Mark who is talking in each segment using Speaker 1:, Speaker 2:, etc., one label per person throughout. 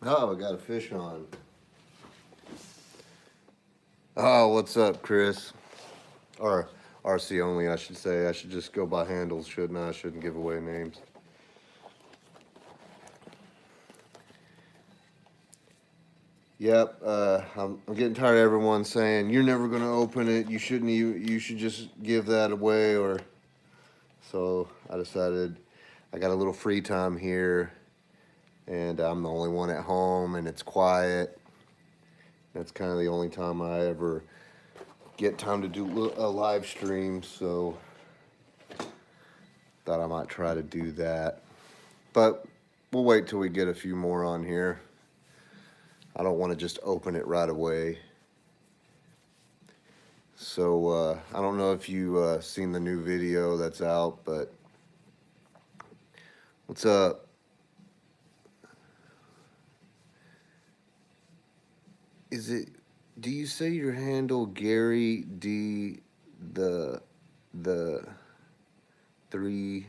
Speaker 1: Oh, I got a fish on. Oh, what's up, Chris? Or RC only, I should say. I should just go by handles, shouldn't I? I shouldn't give away names. Yep, I'm getting tired of everyone saying you're never gonna open it. You shouldn't. You should just give that away. Or so I decided. I got a little free time here, and I'm the only one at home, and it's quiet. That's kind of the only time I ever get time to do a live stream. So thought I might try to do that, but we'll wait till we get a few more on here. I don't want to just open it right away. So I don't know if you seen the new video that's out, but what's up? Is it? Do you say your handle Gary D the three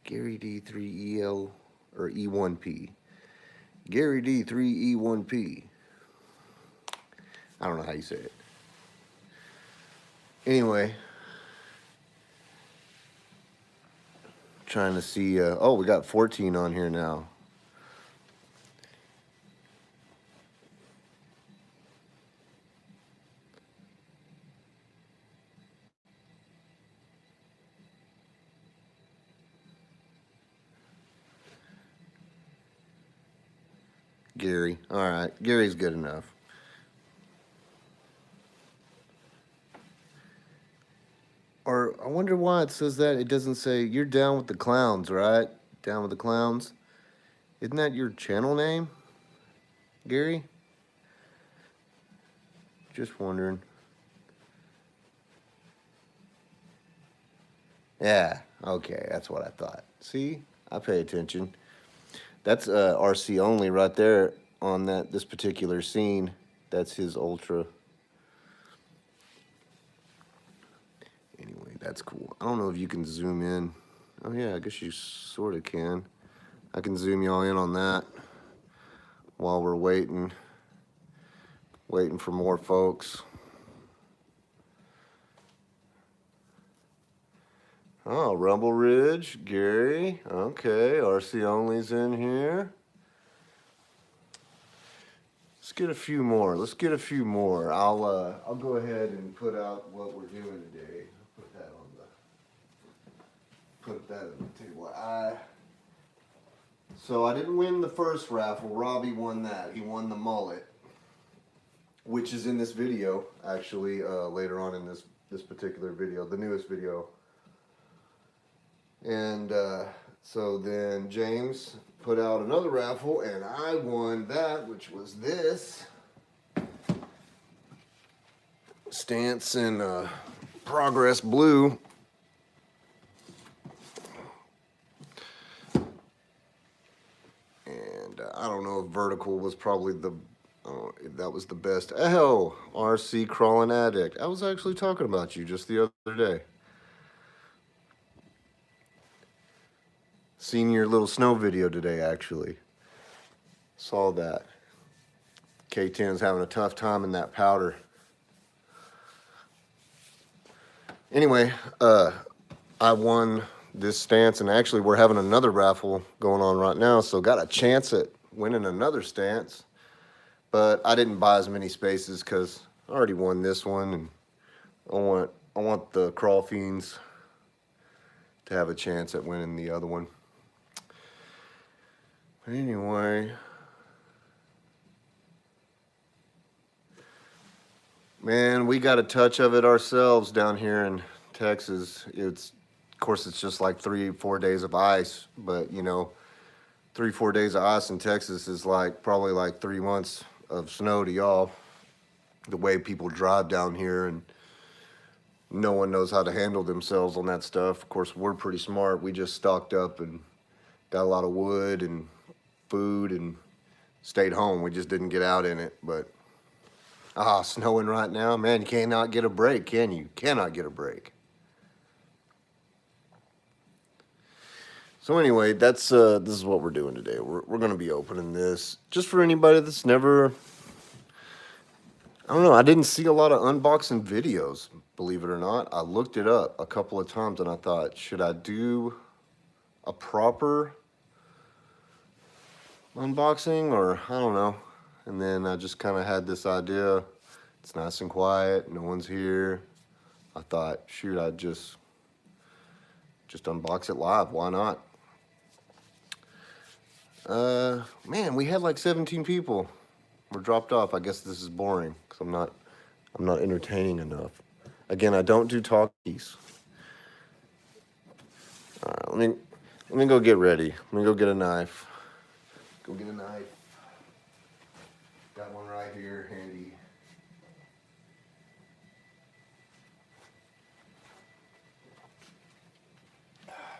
Speaker 1: Gary D 3EL or E1P? Gary D 3E1P. I don't know how you say it. Anyway, trying to see. Oh, we got 14 on here now. Gary. All right, Gary's good enough. Or I wonder why it says that. It doesn't say you're down with the clowns, right? Down with the clowns. Isn't that your channel name, Gary? Just wondering. Yeah, okay, that's what I thought. See, I pay attention. That's RC only right there on this particular scene. That's his ultra. Anyway, that's cool. I don't know if you can zoom in. Oh yeah, I guess you sort of can. I can zoom y'all in on that while we're waiting for more folks. Oh, Rumble Ridge, Gary. Okay, RC Only's in here. Let's get a few more. I'll go ahead and put out what we're doing today. Put that on the table. So I didn't win the first raffle. Robbie won that. He won the mullet, which is in this video actually. Later on in this particular video, the newest video. And so then James put out another raffle, and I won that, which was this Stance in Progress Blue. And I don't know if vertical was probably if that was the best. Oh, RC Crawling Addict. I was actually talking about you just the other day. Seen your little snow video today, actually. Saw that. K10's having a tough time in that powder. Anyway, I won this stance, and actually we're having another raffle going on right now, so got a chance at winning another stance. But I didn't buy as many spaces because I already won this one, and I want the Crawl Fiends to have a chance at winning the other one. But anyway, man, we got a touch of it ourselves down here in Texas. Of course, it's just like 3-4 days of ice, but you know, 3-4 days of ice in Texas is probably like 3 months of snow to y'all. The way people drive down here, and no one knows how to handle themselves on that stuff. Of course, we're pretty smart. We just stocked up and got a lot of wood and food and stayed home. We just didn't get out in it. But snowing right now, man, you cannot get a break, can you? Cannot get a break. So anyway, that's this is what we're doing today. We're gonna be opening this just for anybody that's never. I don't know. I didn't see a lot of unboxing videos, believe it or not. I looked it up a couple of times and I thought, should I do a proper unboxing or I don't know. And then I just kind of had this idea. It's nice and quiet. No one's here. I thought, shoot, I'd just unbox it live. Why not? Man, we had like 17 people. We're dropped off. I guess this is boring because I'm not entertaining enough. Again, I don't do talkies. All right, let me go get ready. Let me go get a knife. Go get a knife. Got one right here, handy.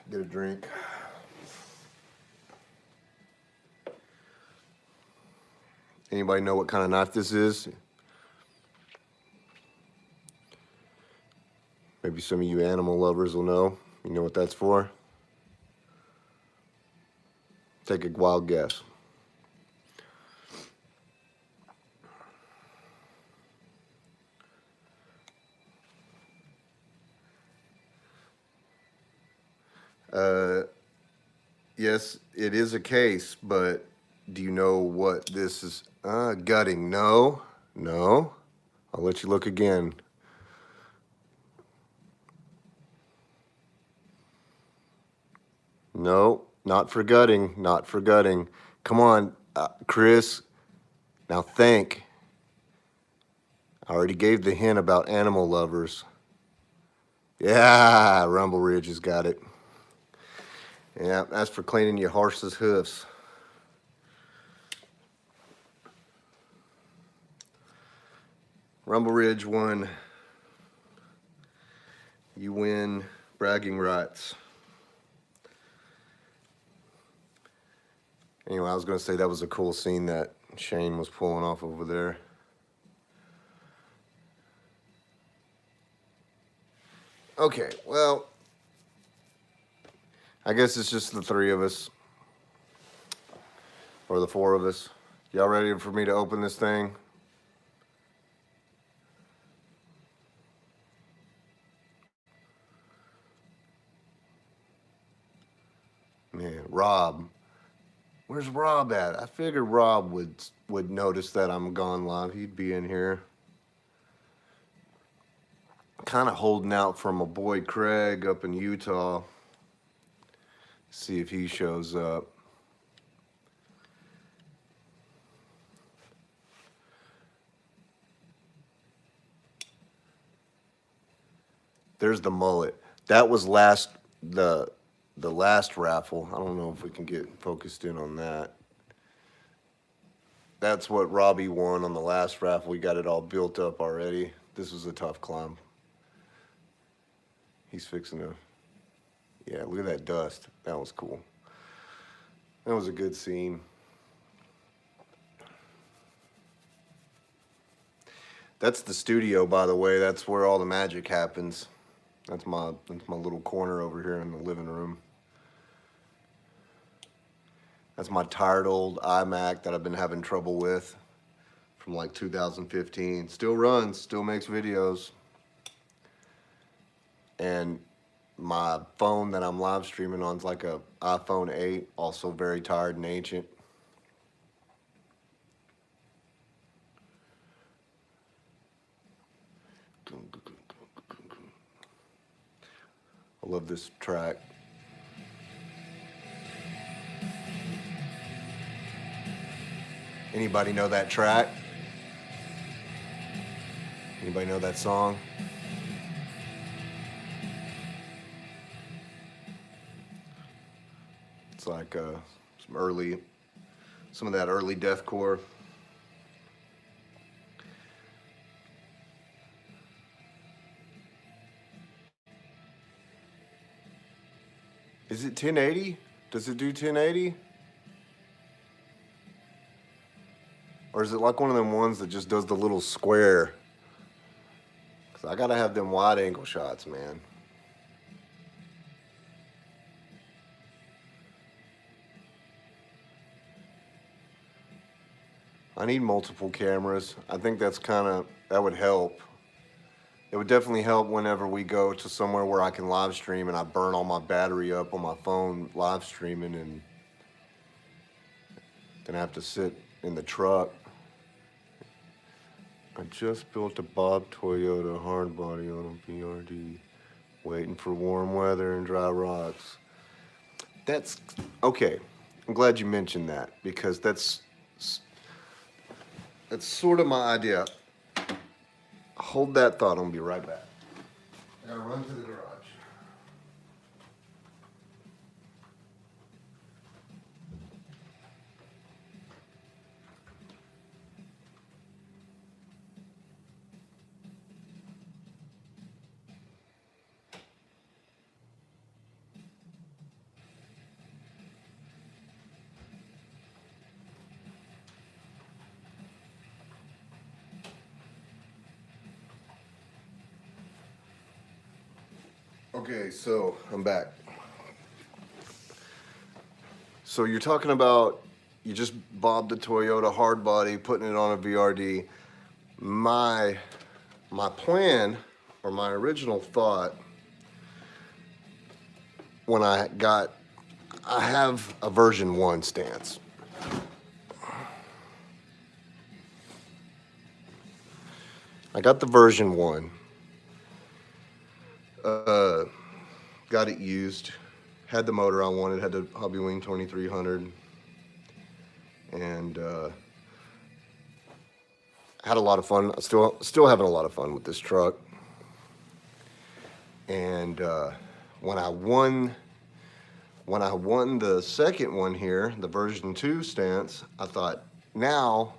Speaker 1: Get a drink. Anybody know what kind of knife this is? Maybe some of you animal lovers will know. You know what that's for? Take a wild guess. Yes, it is a case, but do you know what this is? Gutting. No, no. I'll let you look again. No, not for gutting, not for gutting. Come on, Chris. Now think. I already gave the hint about animal lovers. Yeah, Rumble Ridge has got it. Yeah, that's for cleaning your horse's hoofs. Rumble Ridge won. You win bragging rights. Anyway, I was going to say that was a cool scene that Shane was pulling off over there. Okay, well, I guess it's just the three of us. Or the four of us. Y'all ready for me to open this thing? Man, Rob. Where's Rob at? I figured Rob would notice that I'm gone live. He'd be in here. Kind of holding out for my boy Craig up in Utah. See if he shows up. There's the mullet. That was the last raffle. I don't know if we can get focused in on that. That's what Robbie won on the last raffle. We got it all built up already. This was a tough climb. He's fixing to, yeah, look at that dust. That was cool. That was a good scene. That's the studio, by the way. That's where all the magic happens. That's my little corner over here in the living room. That's my tired old iMac that I've been having trouble with from like 2015. Still runs, still makes videos. And my phone that I'm live streaming on is like a iPhone 8, also very tired and ancient. I love this track. Anybody know that track? Anybody know that song? It's like some of that early deathcore. Is it 1080? Does it do 1080? Or is it like one of them ones that just does the little square? Because I gotta have them wide angle shots, man. I need multiple cameras. I think that would help. It would definitely help whenever we go to somewhere where I can live stream and I burn all my battery up on my phone live streaming, and then I have to sit in the truck. I just built a Bob Toyota hardbody on a VRD, waiting for warm weather and dry rocks. That's okay. I'm glad you mentioned that because that's sort of my idea. Hold that thought. I'm gonna be right back. I gotta run to the garage. Okay, so I'm back. So you're talking about you just bobbed the Toyota hardbody, putting it on a VRD. My plan, or my original thought, when I have a version 1 stance. I got the version 1. Got it used. Had the motor I wanted. Had the Hobby Wing 2300, and had a lot of fun. Still having a lot of fun with this truck. And when I won the second one here, the version 2 stance, I thought, now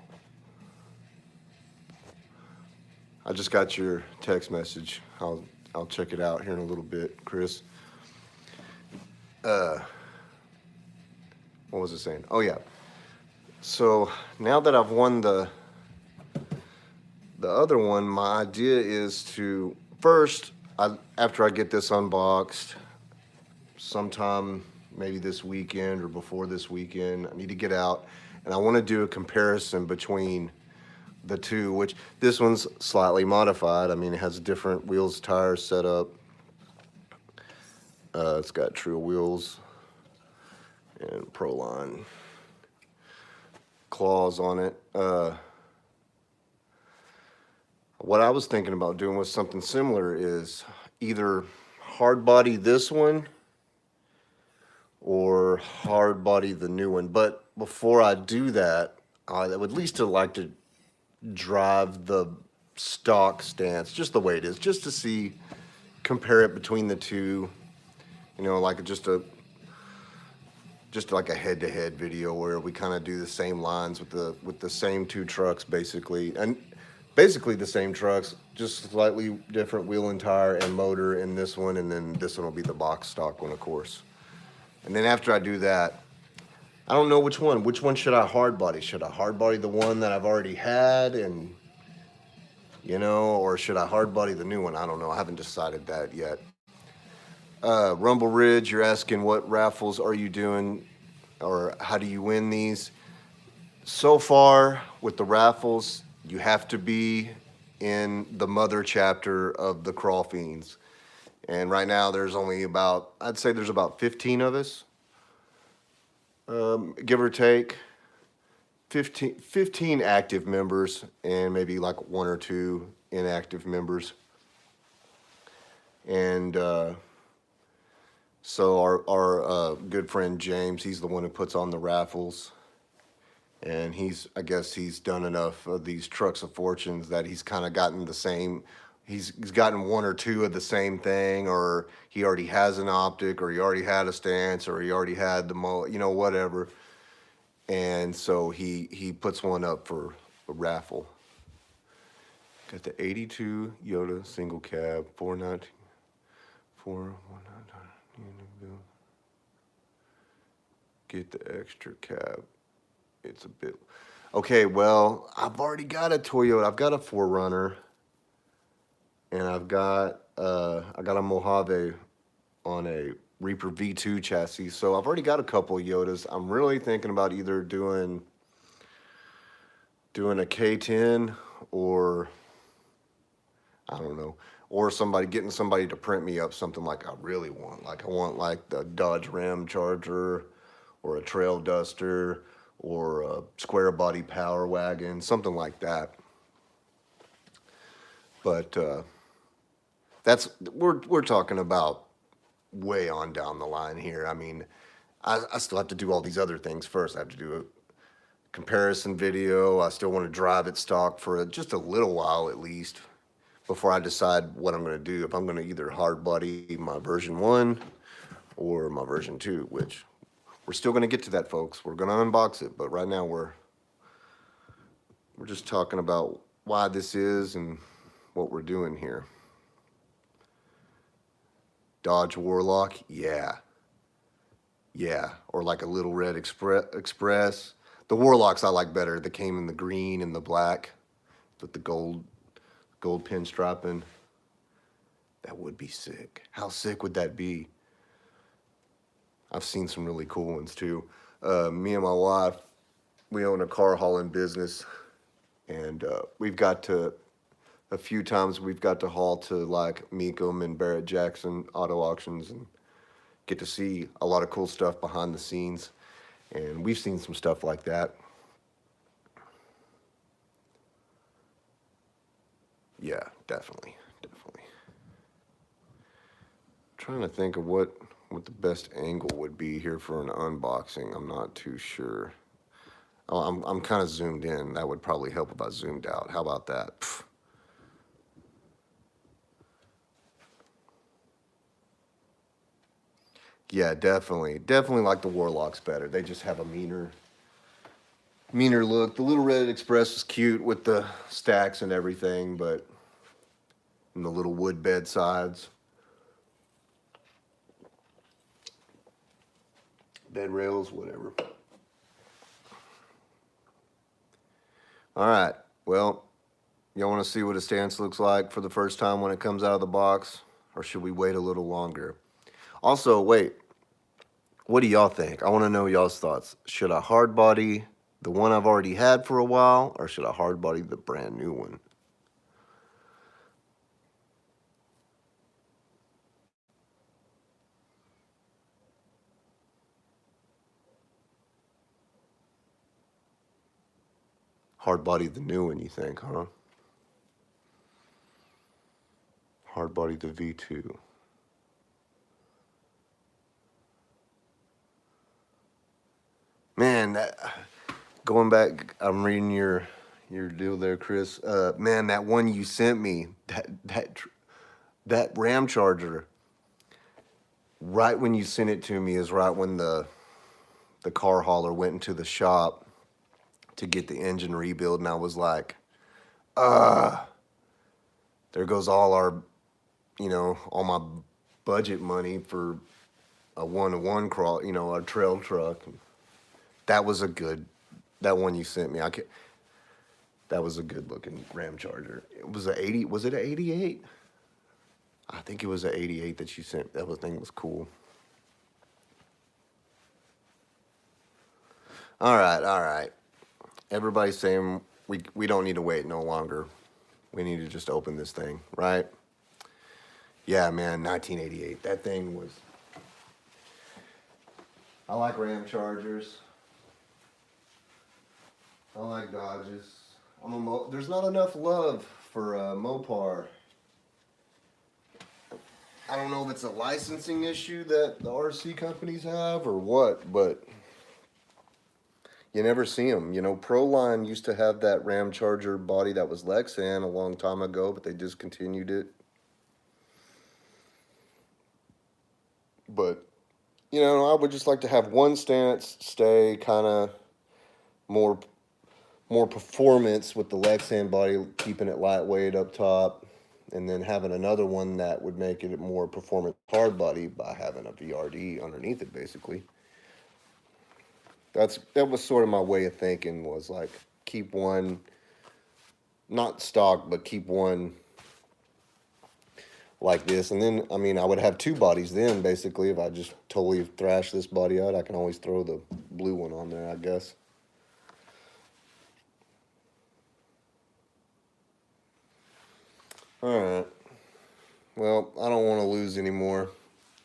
Speaker 1: I just got your text message. I'll check it out here in a little bit, Chris. What was I saying? Oh yeah. So now that I've won the other one, my idea is to first, after I get this unboxed, sometime maybe this weekend or before this weekend, I need to get out and I want to do a comparison between the two, which this one's slightly modified. I mean, it has different wheels, tires set up. It's got Trio wheels and Proline claws on it. What I was thinking about doing was something similar, is either hard body this one or hard body the new one. But before I do that, I would at least like to drive the stock stance just the way it is, just to compare it between the two, like just like a head-to-head video where we kind of do the same lines with the same two trucks basically, and basically the same trucks, just slightly different wheel and tire and motor in this one, and then this one will be the box stock one, of course. And then after I do that, I don't know which one should I hard body? Should I hard body the one that I've already had, and or should I hard body the new one? I don't know. I haven't decided that yet. Rumble Ridge, you're asking what raffles are you doing, or how do you win these? So far with the raffles, you have to be in the mother chapter of the Crawl Fiends. And right now there's only I'd say there's about 15 of us, give or take. 15 active members and maybe like 1 or 2 inactive members. And so our good friend James, he's the one who puts on the raffles. And I guess he's done enough of these trucks of fortunes that he's kind of gotten the same. He's gotten 1 or 2 of the same thing, or he already has an optic, or he already had a stance, or he already had the whatever. And so he puts one up for a raffle. Got the 82 Yoda single cab, 419, 419. Get the extra cab. It's a bit. Okay, well, I've already got a Toyota. I've got a 4Runner, and I've got I got a Mojave on a Reaper V2 chassis. So I've already got a couple of Yodas. I'm really thinking about either doing doing a K10 or I don't know, or getting somebody to print me up something like I really want. Like I want like the Dodge Ram Charger or a Trail Duster or a square body Power Wagon, something like that. But that's we're talking about way on down the line here. I mean, I still have to do all these other things first. I have to do a comparison video. I still want to drive it stock for just a little while at least before I decide what I'm going to do. If I'm going to either hard body my version 1 or my version 2, which we're still going to get to that, folks. We're going to unbox it, but right now we're just talking about why this is and what we're doing here. Dodge Warlock, yeah. Or like a Little Red Express. The Warlocks I like better. They came in the green and the black with the gold pinstriping. That would be sick. How sick would that be? I've seen some really cool ones too. Me and my wife, we own a car hauling business, and a few times we've got to haul to like Meekum and Barrett Jackson auto auctions and get to see a lot of cool stuff behind the scenes. And we've seen some stuff like that. Yeah, definitely. Trying to think of what the best angle would be here for an unboxing. I'm not too sure. Oh, I'm kind of zoomed in. That would probably help if I zoomed out. How about that? Pfft. Yeah, definitely like the Warlocks better. They just have a meaner look. The Little Red Express is cute with the stacks and everything, but and the little wood bed sides, bed rails, whatever. All right. Well, y'all want to see what a stance looks like for the first time when it comes out of the box, or should we wait a little longer? Also, wait. What do y'all think? I want to know y'all's thoughts. Should I hard body the one I've already had for a while, or should I hard body the brand new one? Hard body the new one, you think, huh? Hard body the V2. Man, going back, I'm reading your deal there, Chris. Man, that one you sent me, that Ram Charger. Right when you sent it to me is right when the car hauler went into the shop to get the engine rebuild, and I was like, there goes all all my budget money for a 1-to-1 crawl, a trail truck. That was that one you sent me. That was a good looking Ram Charger. It was was it an 88? I think it was an 88 that you sent. That thing was cool. All right. Everybody's saying we don't need to wait no longer. We need to just open this thing, right? Yeah, man, 1988. That thing was. I like Ram Chargers. I like Dodges. There's not enough love for Mopar. I don't know if it's a licensing issue that the RC companies have or what, but you never see them. Proline used to have that Ram Charger body that was Lexan a long time ago, but they discontinued it. But, I would just like to have one stance stay kind of more performance with the Lexan body, keeping it lightweight up top, and then having another one that would make it more performance hard body by having a VRD underneath it, basically. That was sort of my way of thinking, was like keep one, not stock, but keep one like this. And then, I would have two bodies then, basically. If I just totally thrash this body out, I can always throw the blue one on there, I guess. Alright. Well, I don't want to lose anymore.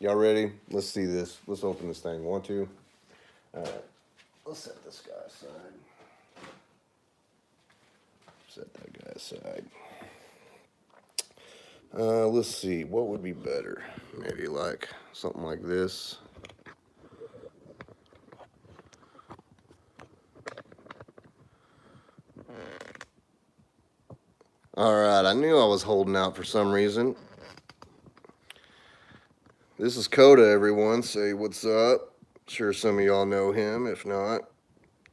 Speaker 1: Y'all ready? Let's see this. Let's open this thing. 1, 2. Alright. Let's set this guy aside. Set that guy aside. Let's see. What would be better? Maybe like something like this. Alright, I knew I was holding out for some reason. This is Coda, everyone. Say what's up. Sure some of y'all know him, if not.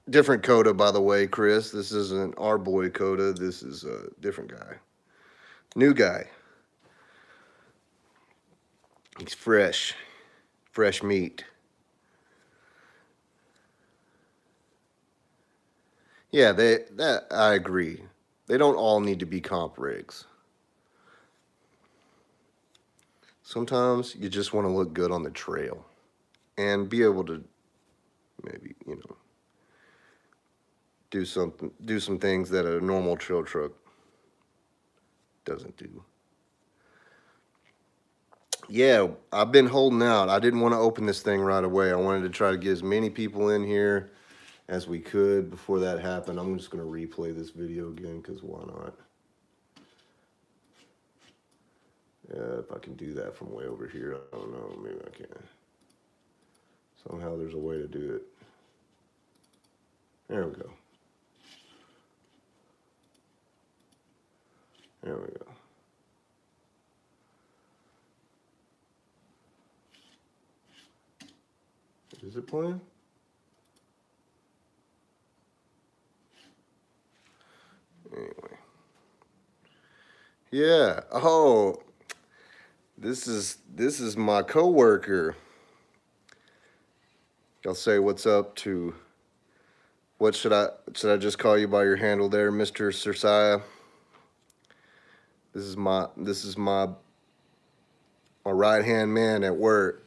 Speaker 1: Different Coda, by the way, Chris. This isn't our boy Coda. This is a different guy. New guy. He's fresh. Fresh meat. Yeah, that I agree. They don't all need to be comp rigs. Sometimes you just want to look good on the trail and be able to maybe, do some things that a normal trail truck doesn't do. Yeah, I've been holding out. I didn't want to open this thing right away. I wanted to try to get as many people in here as we could before that happened. I'm just going to replay this video again because why not? Yeah, if I can do that from way over here, I don't know. Maybe I can. Somehow there's a way to do it. There we go. There we go. Is it playing? Anyway. Yeah. Oh, this is my coworker. Y'all say what's up to. What should I just call you by your handle there, Mr. Cersiah? This is my right hand man at work.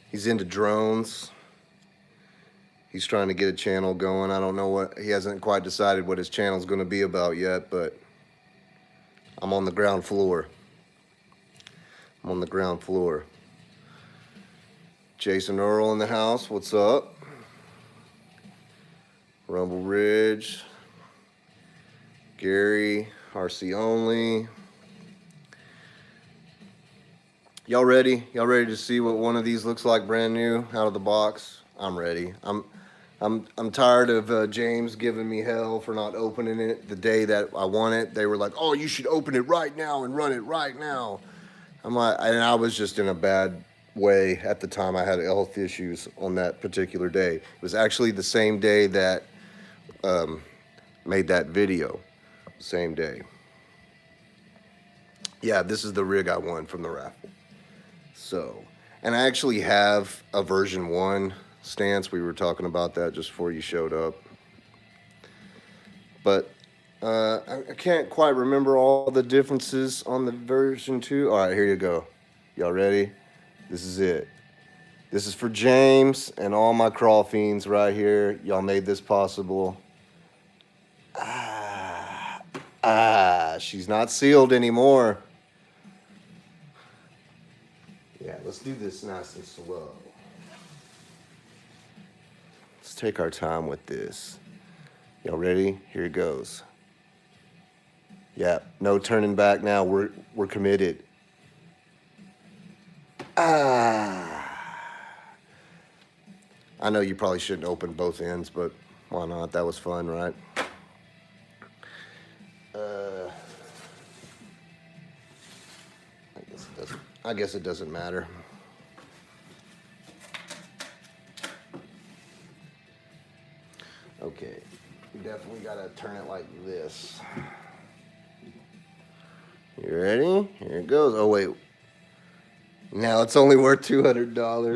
Speaker 1: He's into drones. He's trying to get a channel going. I don't know what, he hasn't quite decided what his channel's going to be about yet, but I'm on the ground floor. I'm on the ground floor. Jason Earl in the house, what's up? Rumble Ridge. Gary, RC only. Y'all ready? Y'all ready to see what one of these looks like brand new out of the box? I'm ready. I'm tired of James giving me hell for not opening it the day that I want it. They were like, "Oh, you should open it right now and run it right now." I'm like, and I was just in a bad way at the time. I had health issues on that particular day. It was actually the same day that made that video. Same day. Yeah, this is the rig I won from the raffle. So, and I actually have a version 1 stance. We were talking about that just before you showed up. But I can't quite remember all the differences on the version 2. All right, here you go. Y'all ready? This is it. This is for James and all my crawl fiends right here. Y'all made this possible. She's not sealed anymore. Yeah, let's do this nice and slow. Let's take our time with this. Y'all ready? Here it goes. Yeah, no turning back now. We're committed. I know you probably shouldn't open both ends, but why not? That was fun, right? I guess it doesn't matter. Okay, you definitely gotta turn it like this. You ready? Here it goes. Oh wait, now it's only worth $200. There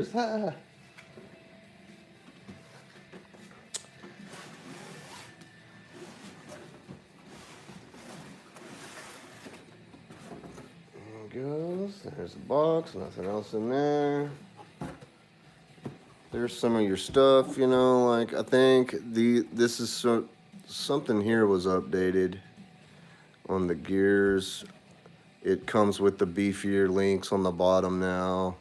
Speaker 1: it goes. There's the box. Nothing else in there. There's some of your stuff, like I think this is something here was updated on the gears. It comes with the beefier links on the bottom now.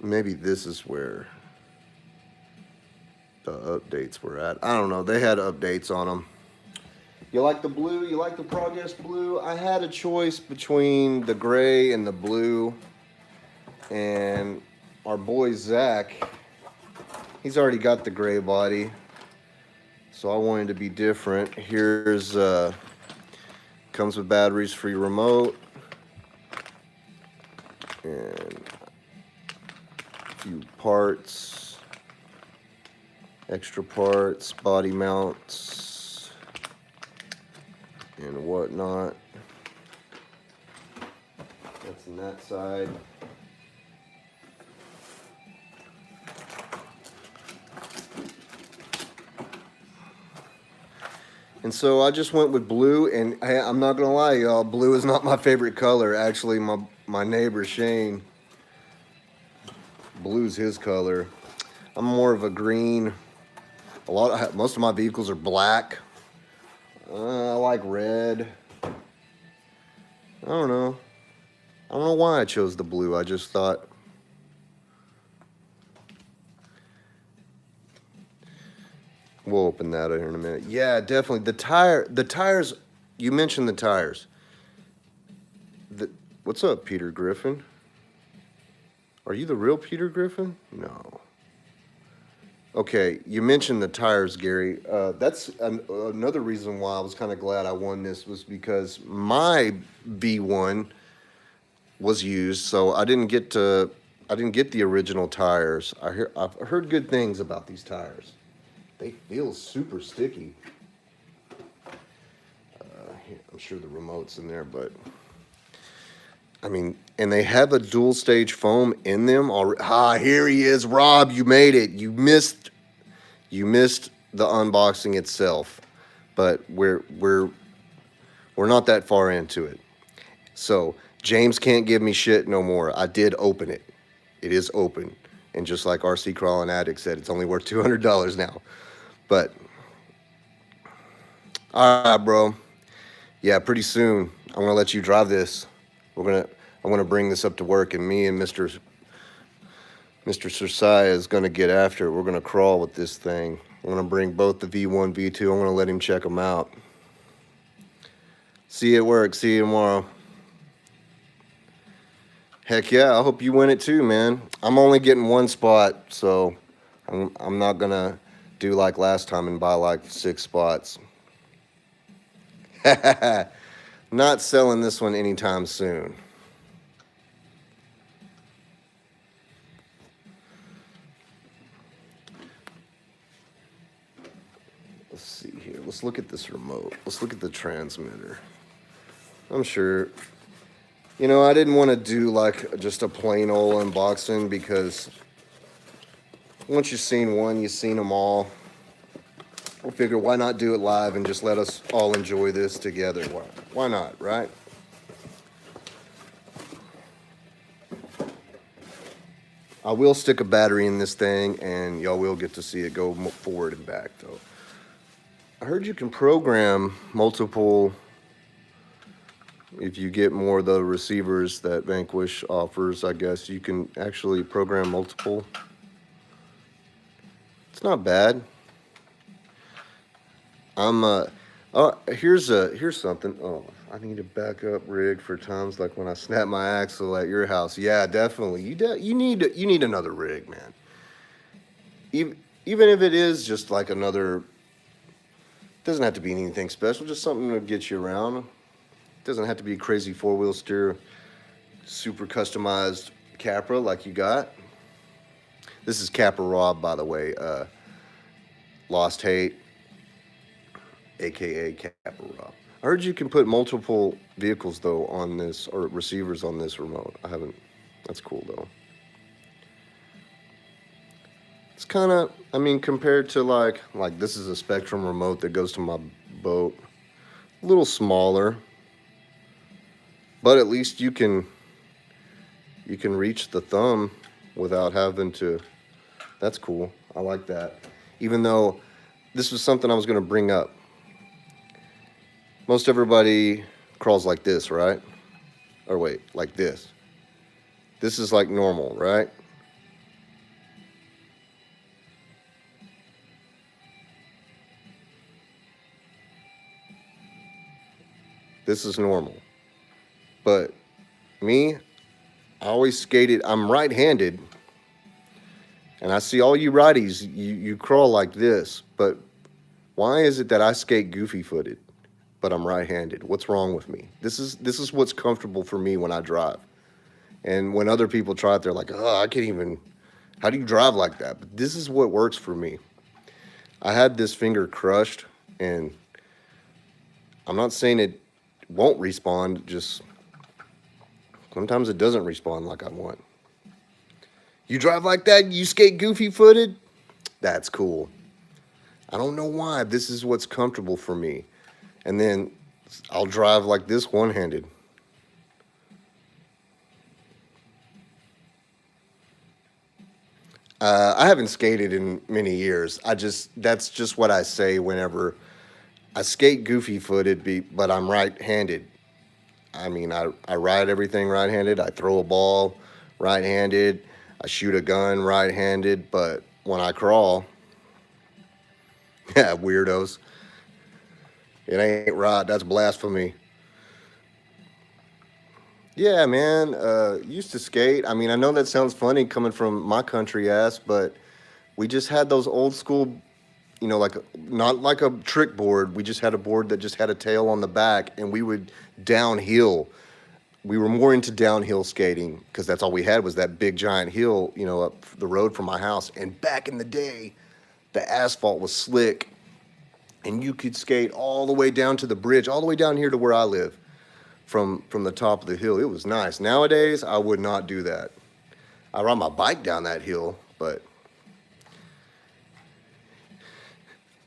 Speaker 1: Maybe this is where the updates were at. I don't know. They had updates on them. You like the blue? You like the Progress blue? I had a choice between the gray and the blue. And our boy Zach, he's already got the gray body. So I wanted to be different. Here's, comes with batteries, free remote. And a few parts, extra parts, body mounts, and whatnot. That's on that side. And so I just went with blue, and I'm not gonna lie, y'all, blue is not my favorite color. Actually, my neighbor Shane, blue's his color. I'm more of a green. Most of my vehicles are black. I like red. I don't know. I don't know why I chose the blue. I just thought. We'll open that here in a minute. Yeah, definitely. The tires, you mentioned the tires. What's up, Peter Griffin? Are you the real Peter Griffin? No. Okay, you mentioned the tires, Gary. That's another reason why I was kind of glad I won this, was because my V1 was used, so I didn't get the original tires. I've heard good things about these tires. They feel super sticky. I'm sure the remote's in there, but I mean, and they have a dual stage foam in them. Here he is, Rob. You made it. You missed the unboxing itself, but we're not that far into it. So James can't give me shit no more. I did open it. It is open, and just like RC Crawling Addict said, it's only worth $200 now. But all right, bro. Yeah, pretty soon I'm gonna let you drive this. I'm gonna bring this up to work, and me and Mr. Cersai is gonna get after it. We're gonna crawl with this thing. I'm gonna bring both the V1, V2. I'm gonna let him check them out. See you at work. See you tomorrow. Heck yeah, I hope you win it too, man. I'm only getting one spot, so I'm not gonna do like last time and buy like 6 spots. Not selling this one anytime soon. Let's see here. Let's look at this remote. Let's look at the transmitter. I'm sure, I didn't want to do like just a plain old unboxing, because once you've seen one, you've seen them all. We'll figure, why not do it live and just let us all enjoy this together? Why not, right? I will stick a battery in this thing, and y'all will get to see it go forward and back, though. I heard you can program multiple, if you get more of the receivers that Vanquish offers, I guess you can actually program multiple. It's not bad. Here's something. Oh, I need a backup rig for times like when I snap my axle at your house. Yeah, definitely. You need another rig, man. Even if it is just like another, doesn't have to be anything special, just something to get you around. It doesn't have to be a crazy 4-wheel steer, super customized Capra like you got. This is Capra Rob, by the way. Lost Hate, aka Capra Rob. I heard you can put multiple vehicles though on this, or receivers on this remote. I haven't. That's cool though. It's kind of, compared to like this is a Spectrum remote that goes to my boat. A little smaller, but at least you can reach the thumb without having to. That's cool. I like that. even though this was something I was going to bring up. Most everybody crawls like this, right? Or wait, like this. This is like normal, right? This is normal. But me, I always skated, I'm right-handed, and I see all you righties, you crawl like this, but why is it that I skate goofy-footed, but I'm right-handed? What's wrong with me? This is what's comfortable for me when I drive. And when other people try it, they're like, oh, I can't even, how do you drive like that? But this is what works for me. I had this finger crushed, and I'm not saying it won't respawn, just sometimes it doesn't respawn like I want. You drive like that, you skate goofy footed? That's cool. I don't know why. This is what's comfortable for me. And then I'll drive like this one handed. I haven't skated in many years. That's just what I say whenever I skate goofy footed, but I'm right handed. I mean, I ride everything right handed. I throw a ball right handed. I shoot a gun right handed. But when I crawl, yeah, weirdos. It ain't right. That's blasphemy. Yeah, man. Used to skate. I mean, I know that sounds funny coming from my country ass, but we just had those old school, like not like a trick board. We just had a board that just had a tail on the back, and we would downhill. We were more into downhill skating because that's all we had was that big giant hill, up the road from my house. And back in the day, the asphalt was slick, and you could skate all the way down to the bridge, all the way down here to where I live, from the top of the hill. It was nice. Nowadays, I would not do that. I ride my bike down that hill, but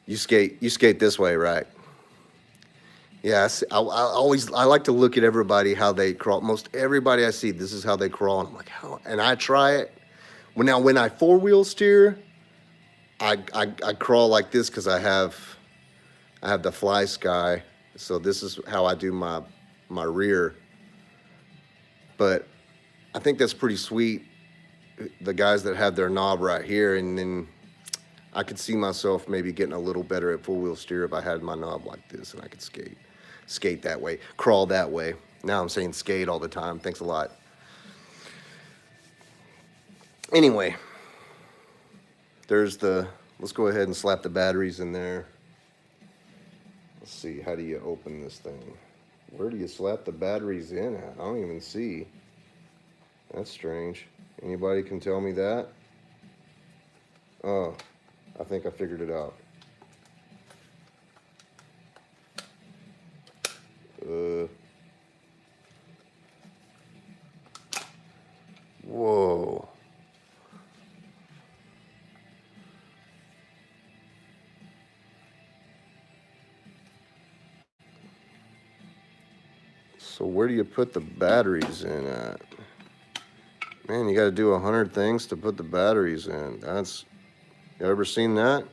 Speaker 1: you skate this way, right? Yeah, I like to look at everybody how they crawl. Most everybody I see, this is how they crawl, and I'm like, how? And I try it. When I four wheel steer, I crawl like this because I have the fly sky, so this is how I do my rear. But I think that's pretty sweet. The guys that have their knob right here, and then I could see myself maybe getting a little better at four wheel steer if I had my knob like this and I could skate that way, crawl that way. Now I'm saying skate all the time. Thanks a lot. Anyway, let's go ahead and slap the batteries in there. Let's see, how do you open this thing? Where do you slap the batteries in at? I don't even see. That's strange. Anybody can tell me that? Oh, I think I figured it out. Whoa. So where do you put the batteries in at? Man, you got to do 100 things to put the batteries in. You ever seen that?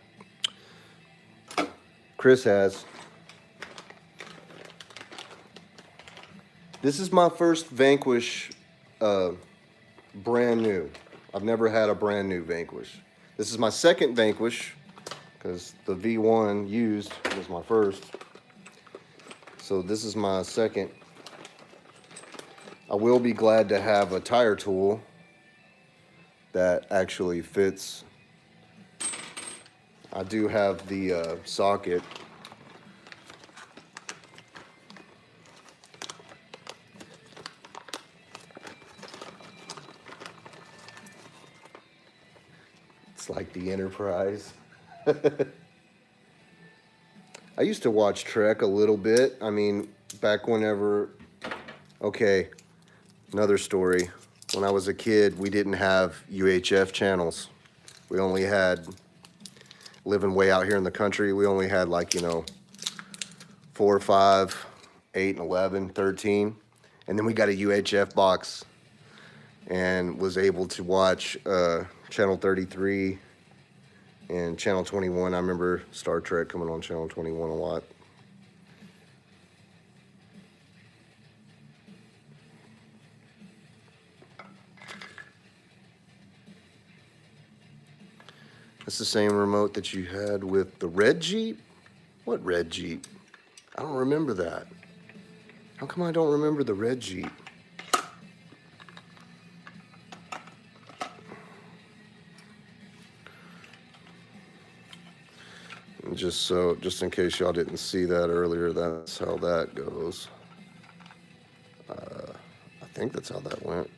Speaker 1: Chris has. This is my first Vanquish, brand new. I've never had a brand new Vanquish. This is my second Vanquish because the V1 used was my first. So this is my second. I will be glad to have a tire tool that actually fits. I do have the socket. It's like the Enterprise. I used to watch Trek a little bit. I mean, back whenever, okay, another story. When I was a kid, we didn't have UHF channels. We only had, living way out here in the country, we only had 4, 5, 8, and 11, 13. And then we got a UHF box and was able to watch Channel 33 And Channel 21, I remember Star Trek coming on Channel 21 a lot. That's the same remote that you had with the red Jeep? What red Jeep? I don't remember that. How come I don't remember the red Jeep? And just in case y'all didn't see that earlier, that's how that goes. I think that's how that went.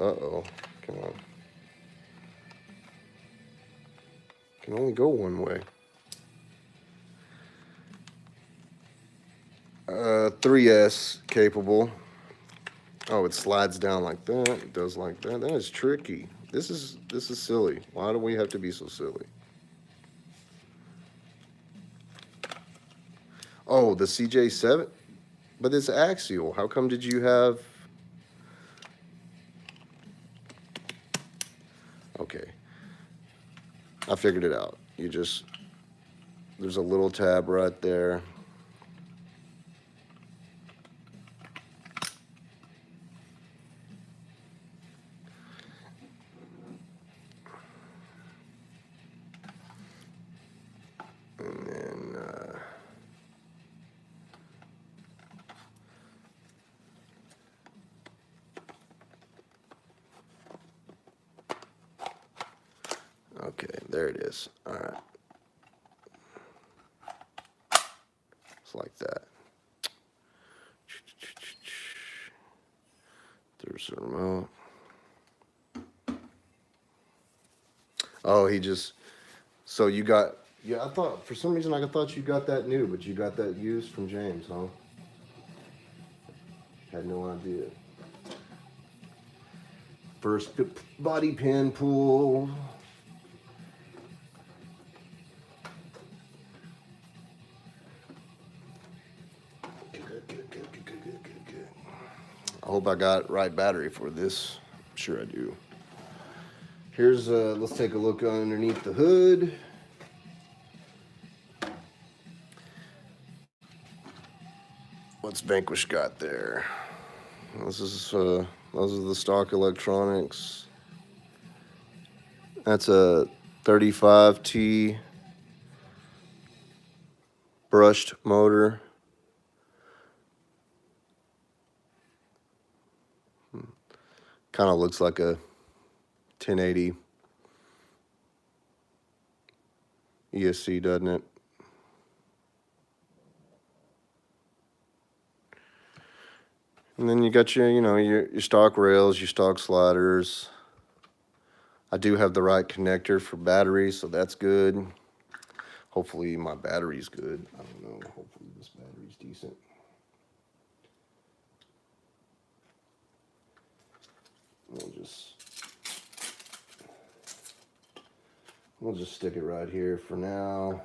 Speaker 1: Uh-oh, come on. Can only go one way. 3S capable. Oh, it slides down like that. It does like that. That is tricky. This is silly. Why do we have to be so silly? Oh, the CJ7, but it's axial. How come did you have? Okay, I figured it out. There's a little tab right there. And then, okay, there it is. All right. It's like that. There's the remote. Oh, so you got, yeah, I thought, for some reason I thought you got that new, but you got that used from James, huh? Had no idea. First body pin pull. I hope I got right battery for this. I'm sure I do. Here's let's take a look underneath the hood. What's Vanquish got there? Those are the stock electronics. That's a 35T brushed motor. Kind of looks like a 1080 ESC, doesn't it? And then you got your stock rails, your stock sliders. I do have the right connector for batteries, so that's good. Hopefully my battery's good. I don't know. Hopefully this battery's decent. We'll just stick it right here for now.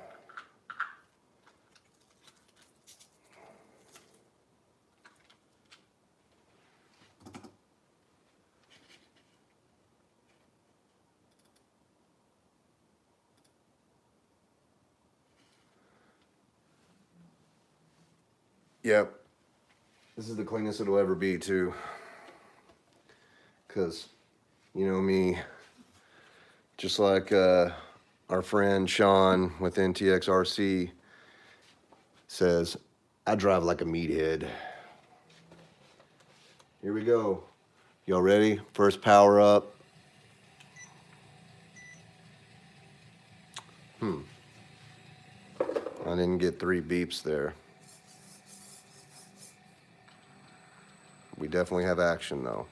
Speaker 1: Yep. This is the cleanest it'll ever be, too. Because, you know me, just like our friend Sean with NTXRC says, I drive like a meathead. Here we go. Y'all ready? First power up. I didn't get 3 beeps there. We definitely have action, though.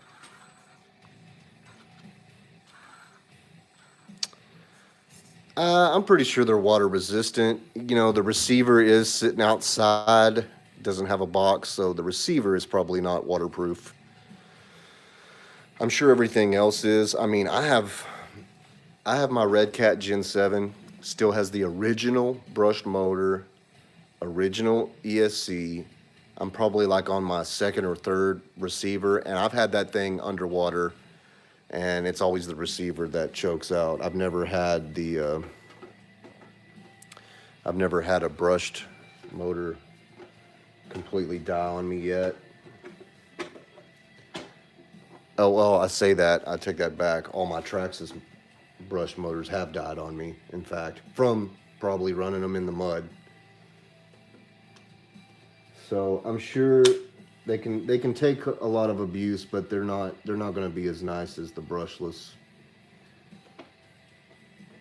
Speaker 1: I'm pretty sure they're water resistant. You know, the receiver is sitting outside, doesn't have a box, so the receiver is probably not waterproof. I'm sure everything else is. I mean, I have my Red Cat Gen 7, still has the original brushed motor, original ESC. I'm probably like on my second or third receiver, and I've had that thing underwater and it's always the receiver that chokes out. I've never had a brushed motor completely die on me yet. Oh, well, I say that. I take that back. All my Traxxas brushed motors have died on me, in fact, from probably running them in the mud. So I'm sure they can take a lot of abuse, but they're not going to be as nice as the brushless.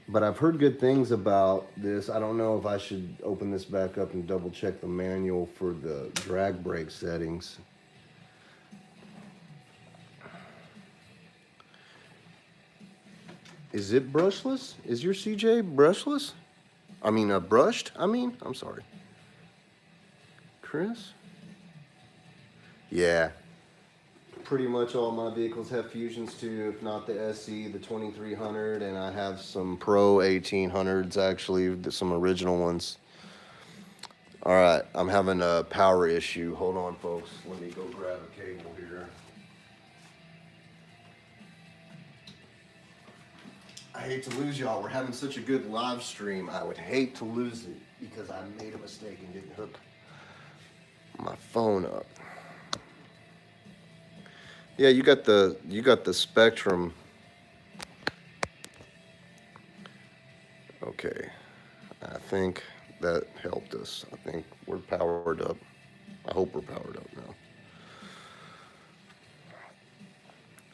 Speaker 1: But I've heard good things about this. I don't know if I should open this back up and double check the manual for the drag brake settings. Is it brushless? Is your CJ brushless? I mean, brushed? I'm sorry. Chris? Yeah. Pretty much all my vehicles have Fusions too, if not the SE, the 2300, and I have some Pro 1800s actually, some original ones. All right, I'm having a power issue. Hold on, folks. Let me go grab a cable here. I hate to lose y'all. We're having such a good live stream. I would hate to lose it because I made a mistake and didn't hook my phone up. Yeah, you got the Spectrum. Okay, I think that helped us. I think we're powered up. I hope we're powered up now.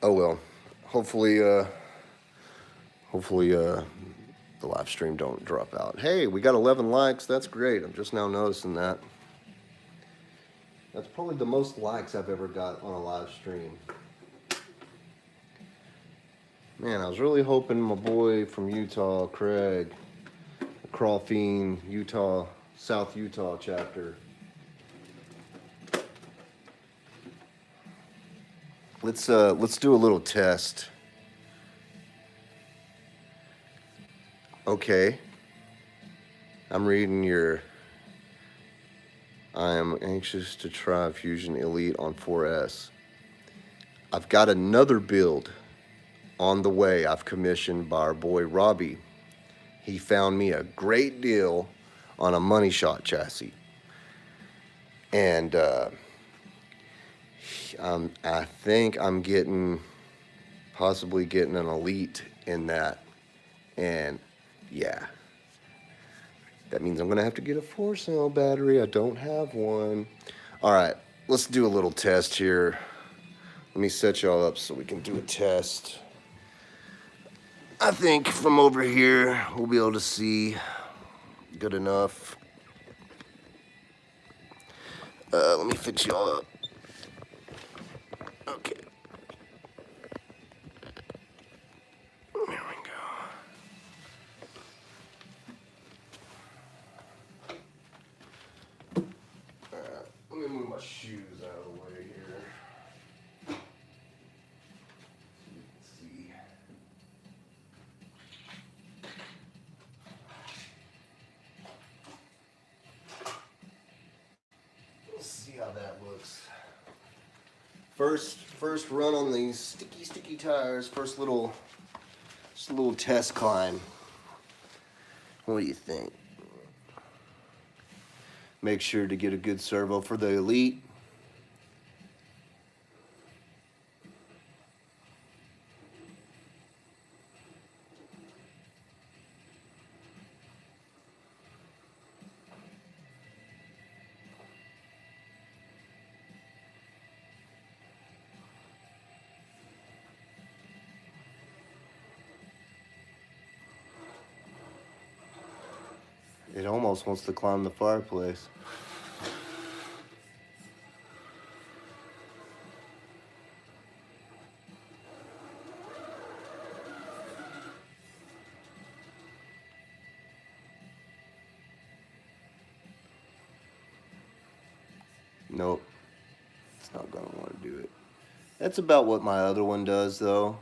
Speaker 1: Oh well, hopefully the live stream don't drop out. Hey, we got 11 likes. That's great. I'm just now noticing that. That's probably the most likes I've ever got on a live stream. Man, I was really hoping my boy from Utah, Craig, Crawfiend, Utah, South Utah chapter. Let's do a little test. Okay. I'm reading your I am anxious to try Fusion Elite on 4S. I've got another build on the way I've commissioned by our boy Robbie. He found me a great deal on a money shot chassis. And I think I'm possibly getting an Elite in that. And yeah, that means I'm gonna have to get a 4-cell battery. I don't have one. All right, let's do a little test here. Let me set y'all up so we can do a test. I think from over here, we'll be able to see good enough. Let me fix y'all up. Okay. There we go. Alright, let me move my shoes out of the way here. So you can see. Let's see how that looks. First run on these sticky tires. Just a little test climb. What do you think? Make sure to get a good servo for the Elite. It almost wants to climb the fireplace. Nope, it's not gonna want to do it. That's about what my other one does, though.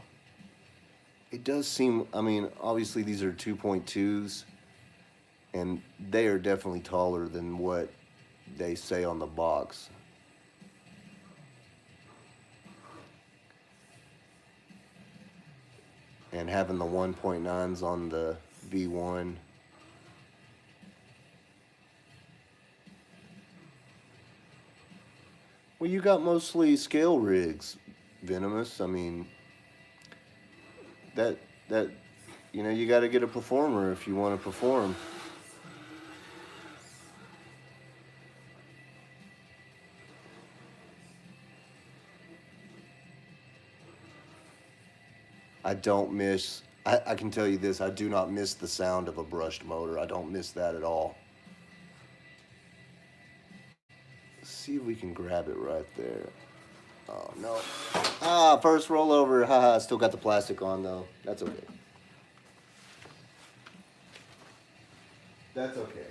Speaker 1: It does seem, obviously these are 2.2s, and they are definitely taller than what they say on the box. and having the 1.9s on the V1. Well, you got mostly scale rigs, Venomous. I mean, that that you got to get a performer if you want to perform. I don't miss. I can tell you this. I do not miss the sound of a brushed motor. I don't miss that at all. Let's see if we can grab it right there. Oh no! Ah, first rollover. Haha. Still got the plastic on though. That's okay. That's okay.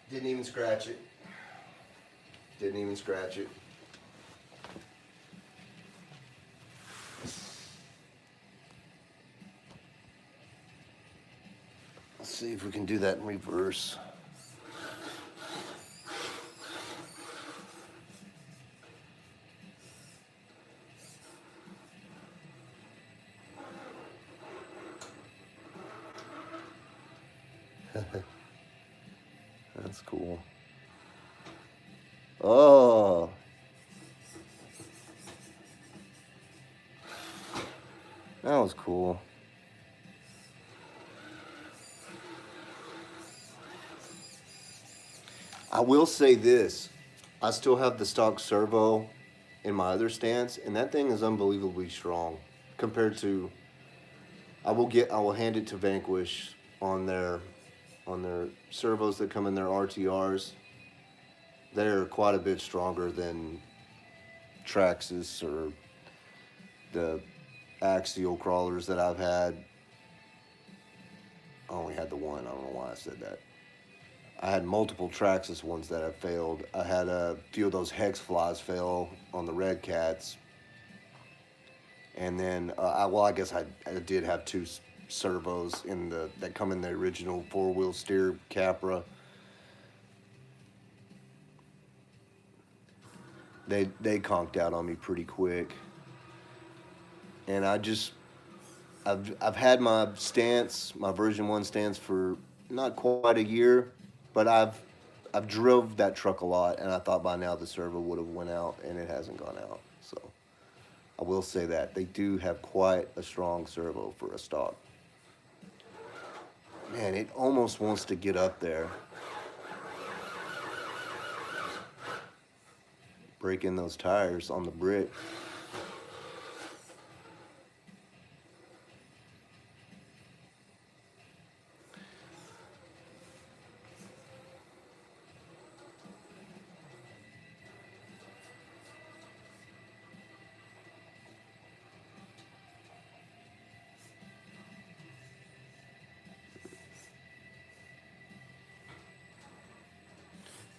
Speaker 1: Didn't even scratch it. Didn't even scratch it. Let's see if we can do that in reverse. That's cool. Oh. That was cool. I will say this. I still have the stock servo in my other stance, and that thing is unbelievably strong compared to I will hand it to Vanquish on their servos that come in their RTRs. They're quite a bit stronger than Traxxas or the axial crawlers that I've had. I only had the one. I don't know why I said that. I had multiple Traxxas ones that have failed. I had a few of those hex flies fail on the Red Cats. And then, I guess I did have two servos that come in the original four-wheel steer Capra. They conked out on me pretty quick. And I've had my stance, my version 1 stance for not quite a year, but I've drove that truck a lot, and I thought by now the servo would have went out, and it hasn't gone out. So I will say that they do have quite a strong servo for a stock. Man, it almost wants to get up there. Breaking those tires on the brick.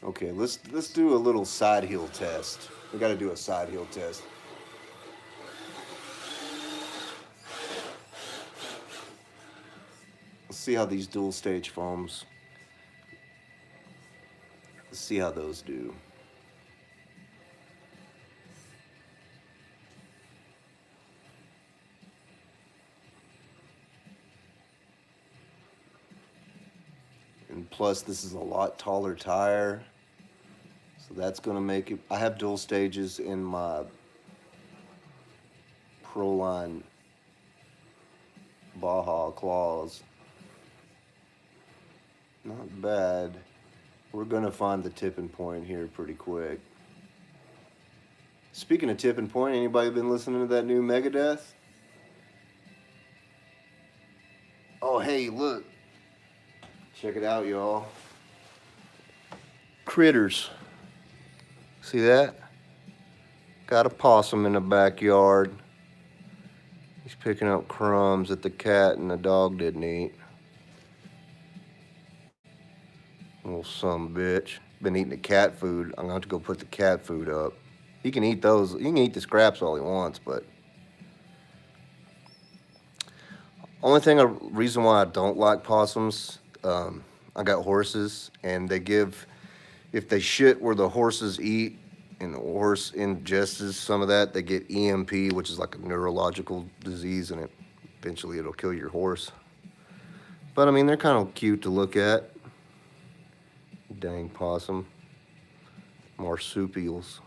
Speaker 1: Okay, let's do a little side heel test. We got to do a side heel test. Let's see how these dual stage foams. Let's see how those do. And plus, this is a lot taller tire. So that's going to make it. I have dual stages in my Proline Baja claws. Not bad. We're going to find the tipping point here pretty quick. Speaking of tipping point, anybody been listening to that new Megadeth? Oh, hey, look. Check it out, y'all. Critters. See that? Got a possum in the backyard. He's picking up crumbs that the cat and the dog didn't eat. Little son of a bitch. Been eating the cat food. I'm going to have to go put the cat food up. He can eat those. He can eat the scraps all he wants, but reason why I don't like possums, I got horses, and if they shit where the horses eat, and the horse ingests some of that, they get EMP, which is like a neurological disease, and eventually it'll kill your horse. But I mean, they're kind of cute to look at. Dang possum. Marsupials.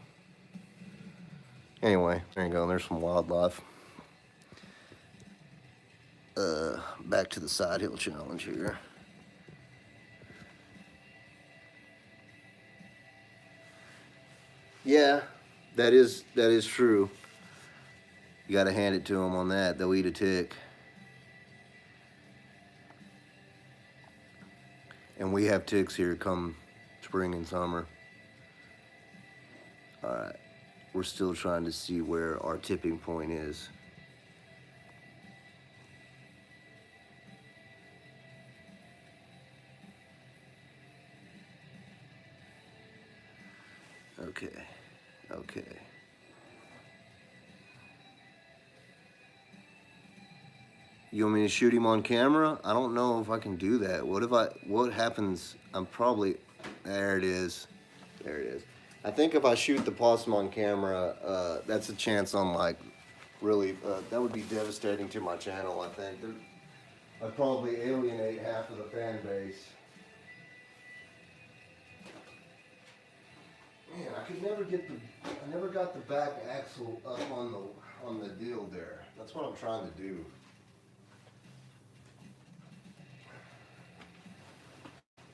Speaker 1: Anyway, there you go. There's some wildlife. Back to the side hill challenge here. Yeah, that is true. You got to hand it to them on that. They'll eat a tick. And we have ticks here come spring and summer. All right. We're still trying to see where our tipping point is. Okay. Okay. You want me to shoot him on camera? I don't know if I can do that. What happens? There it is. There it is. I think if I shoot the possum on camera, that's a chance on really, that would be devastating to my channel, I think. I'd probably alienate half of the fan base. Man, I never got the back axle up on the deal there. That's what I'm trying to do.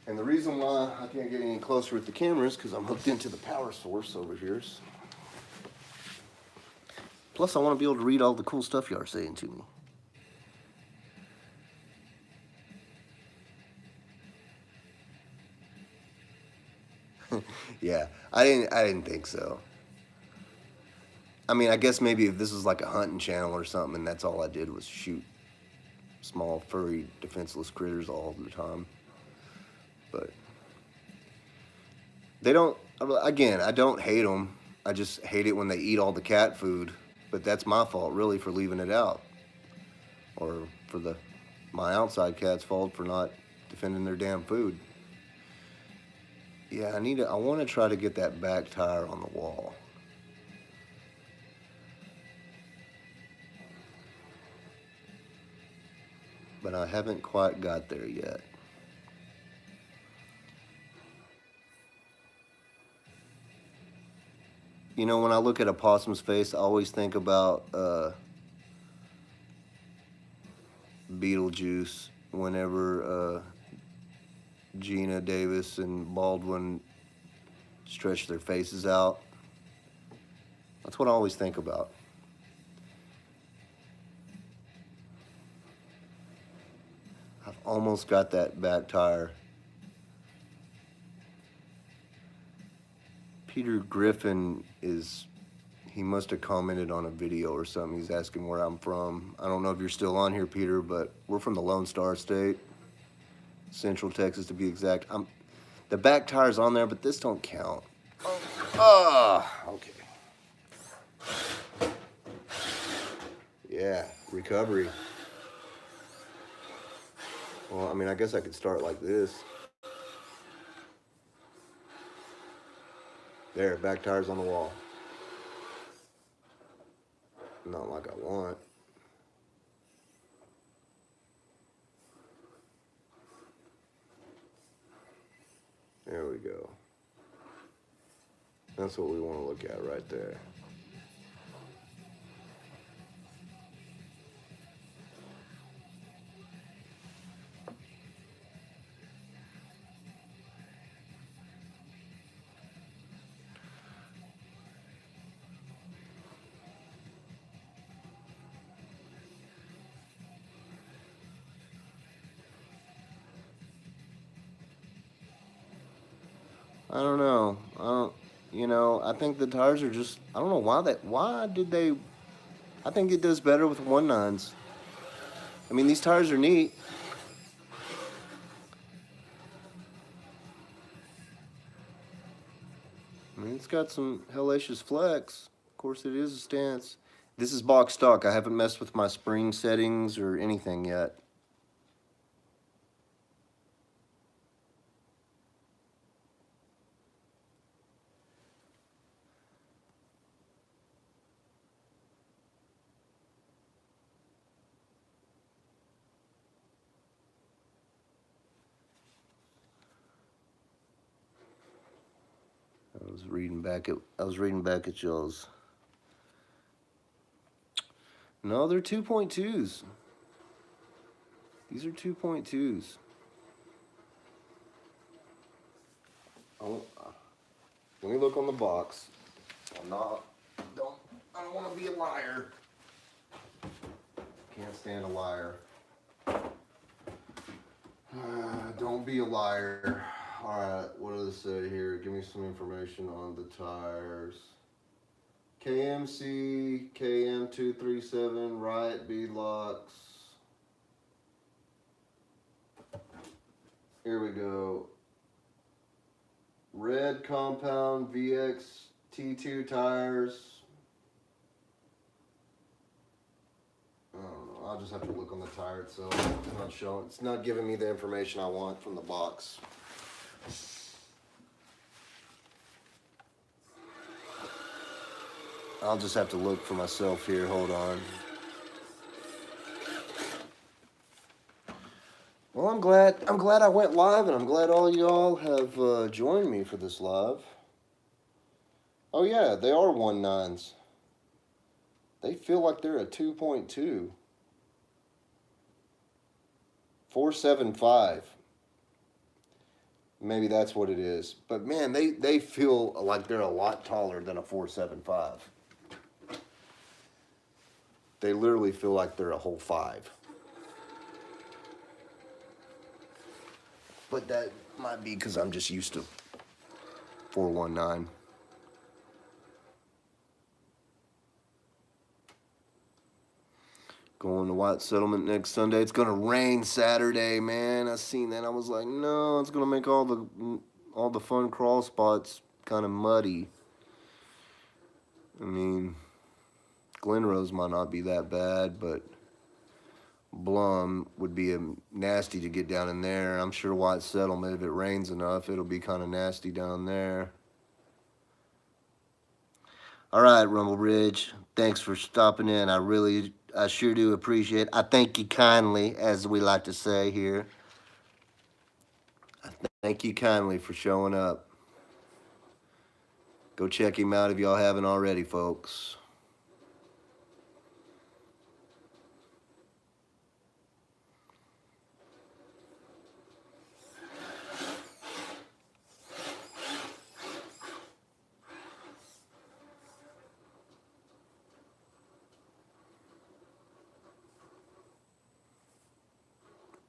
Speaker 1: And the reason why I can't get any closer with the camera is because I'm hooked into the power source over here. Plus, I want to be able to read all the cool stuff you are saying to me. Yeah, I didn't think so. I mean, I guess maybe if this was like a hunting channel or something, and that's all I did was shoot small, furry, defenseless critters all the time. But they don't, again, I don't hate them. I just hate it when they eat all the cat food. But that's my fault, really, for leaving it out. Or for my outside cat's fault for not defending their damn food. Yeah, I want to try to get that back tire on the wall. But I haven't quite got there yet. You know, when I look at a possum's face, I always think about Beetlejuice whenever Gina Davis and Baldwin stretch their faces out. That's what I always think about. I've almost got that back tire. Peter Griffin he must have commented on a video or something. He's asking where I'm from. I don't know if you're still on here, Peter, but we're from the Lone Star State, Central Texas to be exact. The back tire's on there, but this don't count. Okay. Yeah, recovery. Well, I mean, I guess I could start like this. There, back tire's on the wall. Not like I want. There we go. That's what we want to look at right there. I don't know. I think the tires are just, I don't know I think it does better with 1.9s. I mean, these tires are neat. I mean, it's got some hellacious flex. Of course, it is a stance. This is box stock. I haven't messed with my spring settings or anything yet. I was reading back at y'all's. No, they're 2.2s. These are 2.2s. Oh, let me look on the box. I don't want to be a liar. Can't stand a liar. Don't be a liar. All right, what does it say here? Give me some information on the tires. KMC, KM237, Riot beadlocks. Here we go. Red compound VX T2 tires. I don't know. I'll just have to look on the tire itself. It's not showing. It's not giving me the information I want from the box. I'll just have to look for myself here. Hold on. Well, I'm glad I went live, and I'm glad all y'all have joined me for this live. Oh yeah, they are 1.9s. They feel like they're a 2.2. 475. Maybe that's what it is. But man, they feel like they're a lot taller than a 475. They literally feel like they're a whole 5. But that might be because I'm just used to 419. Going to White Settlement next Sunday. It's gonna rain Saturday, man. I seen that. I was like, no, it's gonna make all the fun crawl spots kind of muddy. I mean, Glenrose might not be that bad, but Blum would be nasty to get down in there. I'm sure White Settlement, if it rains enough, it'll be kind of nasty down there. All right, Rumble Ridge, thanks for stopping in. I sure do appreciate it. I thank you kindly, as we like to say here. I thank you kindly for showing up. Go check him out if y'all haven't already, folks.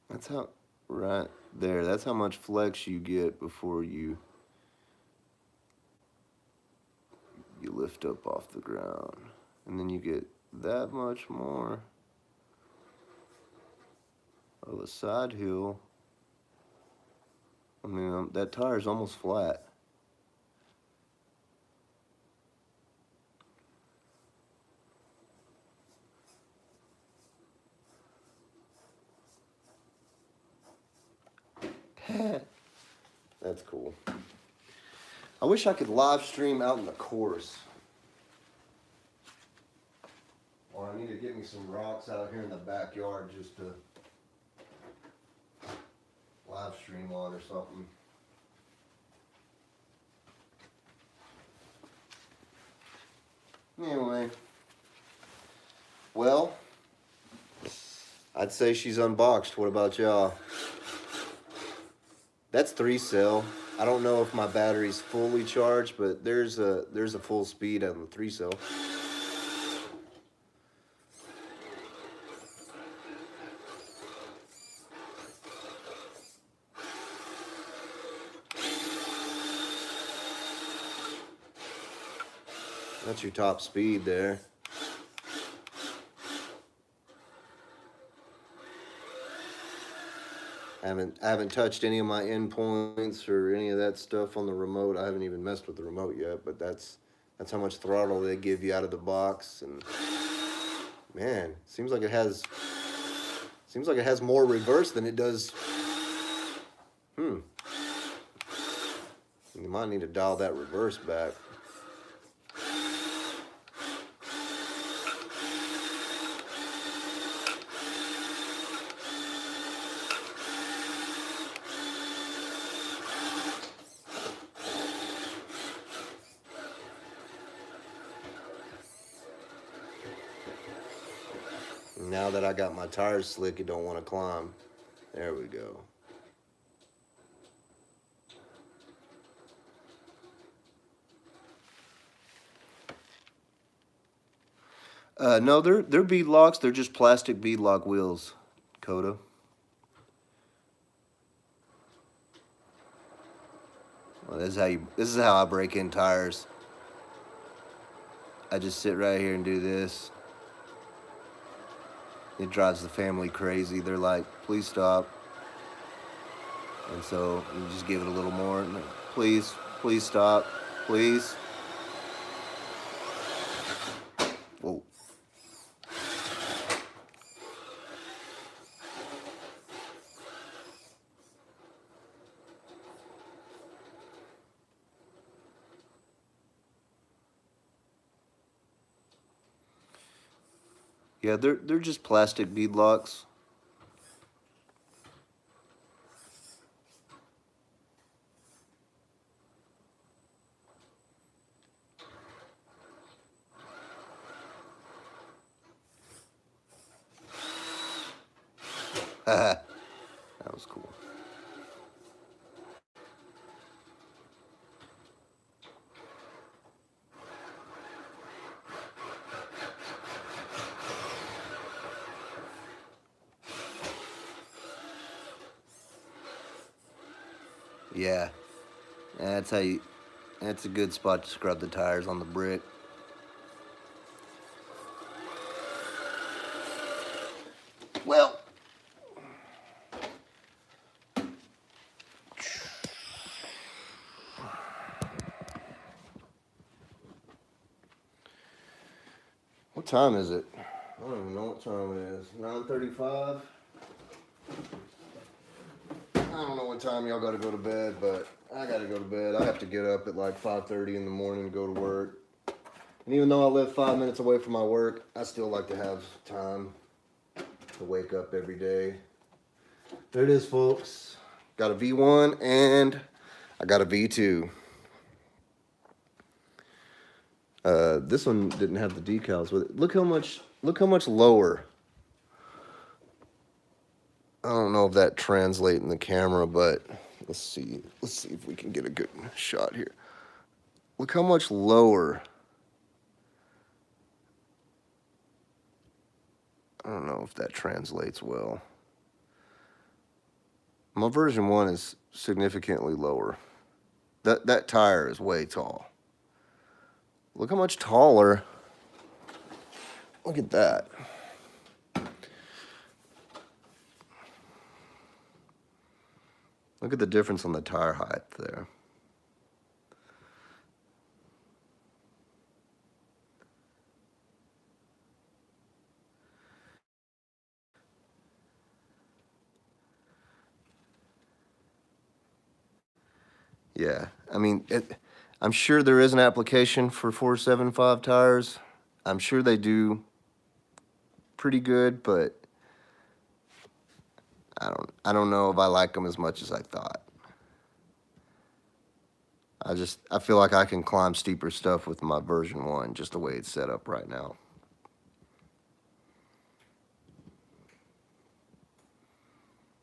Speaker 1: That's how, right there, that's how much flex you get before you lift up off the ground. And then you get that much more of a side hill. I mean, that tire's almost flat. That's cool. I wish I could live stream out in the course. Or I need to get me some rocks out here in the backyard just to live stream on or something. Anyway, well, I'd say she's unboxed. What about y'all? That's 3-cell. I don't know if my battery's fully charged, but there's a full speed on the 3-cell. That's your top speed there. I haven't touched any of my endpoints or any of that stuff on the remote. I haven't even messed with the remote yet, but that's how much throttle they give you out of the box. And man, seems like it has more reverse than it does. You might need to dial that reverse back. Now that I got my tires slick, it don't want to climb. There we go. No, they're bead locks. They're just plastic bead lock wheels, Coda. Well, this is how I break in tires. I just sit right here and do this. It drives the family crazy. They're like, please stop. And so you just give it a little more. Please, please stop. Please. Whoa. Yeah, they're just plastic bead locks. That was cool. Yeah, that's how you. That's a good spot to scrub the tires on the brick. Well, what time is it? I don't even know what time it is. 9:35. I don't know what time y'all got to go to bed, but I got to go to bed. I have to get up at like 5:30 in the morning to go to work. And even though I live 5 minutes away from my work, I still like to have time to wake up every day. There it is, folks. Got a V1 and I got a V2. This one didn't have the decals with it. Look how much lower. I don't know if that translates in the camera, but let's see. Let's see if we can get a good shot here. Look how much lower. I don't know if that translates well. My version 1 is significantly lower. That tire is way tall. Look how much taller. Look at that. Look at the difference on the tire height there. Yeah, I mean, I'm sure there is an application for 475 tires. I'm sure they do pretty good, but I don't know if I like them as much as I thought. I feel like I can climb steeper stuff with my version 1, just the way it's set up right now.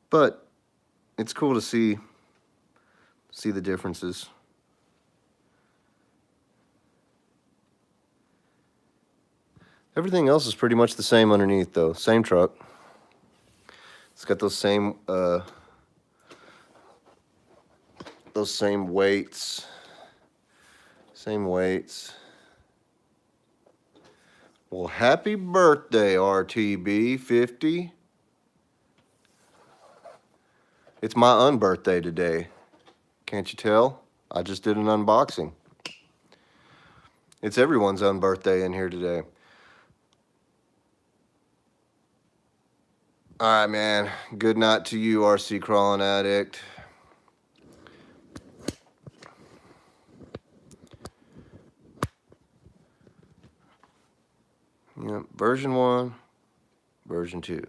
Speaker 1: But it's cool to see the differences. Everything else is pretty much the same underneath, though. Same truck. It's got those same weights. Same weights. Well, happy birthday, RTB 50. It's my unbirthday today. Can't you tell? I just did an unboxing. It's everyone's unbirthday in here today. All right, man. Good night to you, RC Crawling Addict. Yep, version 1, version 2.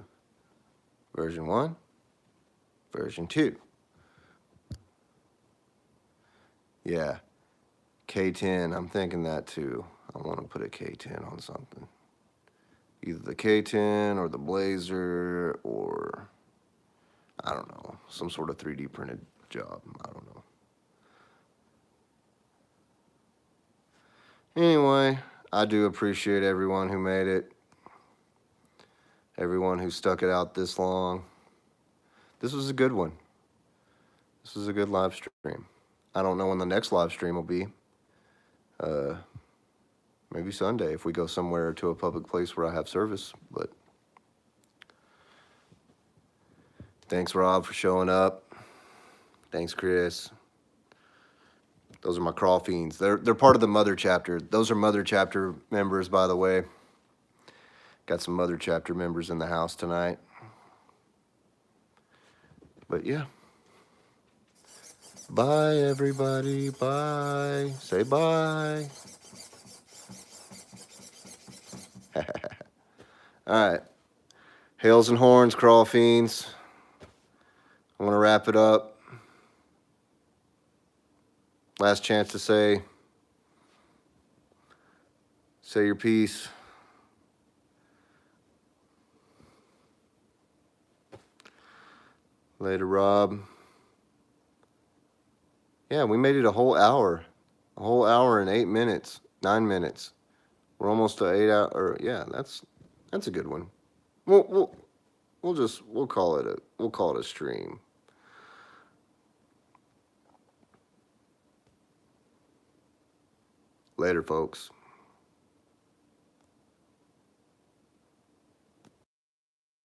Speaker 1: Version 1, version 2. Yeah, K10, I'm thinking that too. I want to put a K10 on something. either the K10 or the Blazer or, I don't know, some sort of 3D printed job. I don't know. Anyway, I do appreciate everyone who made it. Everyone who stuck it out this long. This was a good one. This was a good live stream. I don't know when the next live stream will be. Maybe Sunday if we go somewhere to a public place where I have service. But thanks, Rob, for showing up. Thanks, Chris. Those are my crawl fiends. They're part of the Mother chapter. Those are Mother chapter members, by the way. Got some Mother chapter members in the house tonight. But yeah. Bye, everybody. Bye. Say bye. All right. Hails and horns, crawl fiends. I want to wrap it up. Last chance to say your piece. Later, Rob. Yeah, we made it a whole hour. A whole hour and 8 minutes. 9 minutes. We're almost to 8 hours. Or yeah, that's a good one. We'll call it a stream. Later, folks.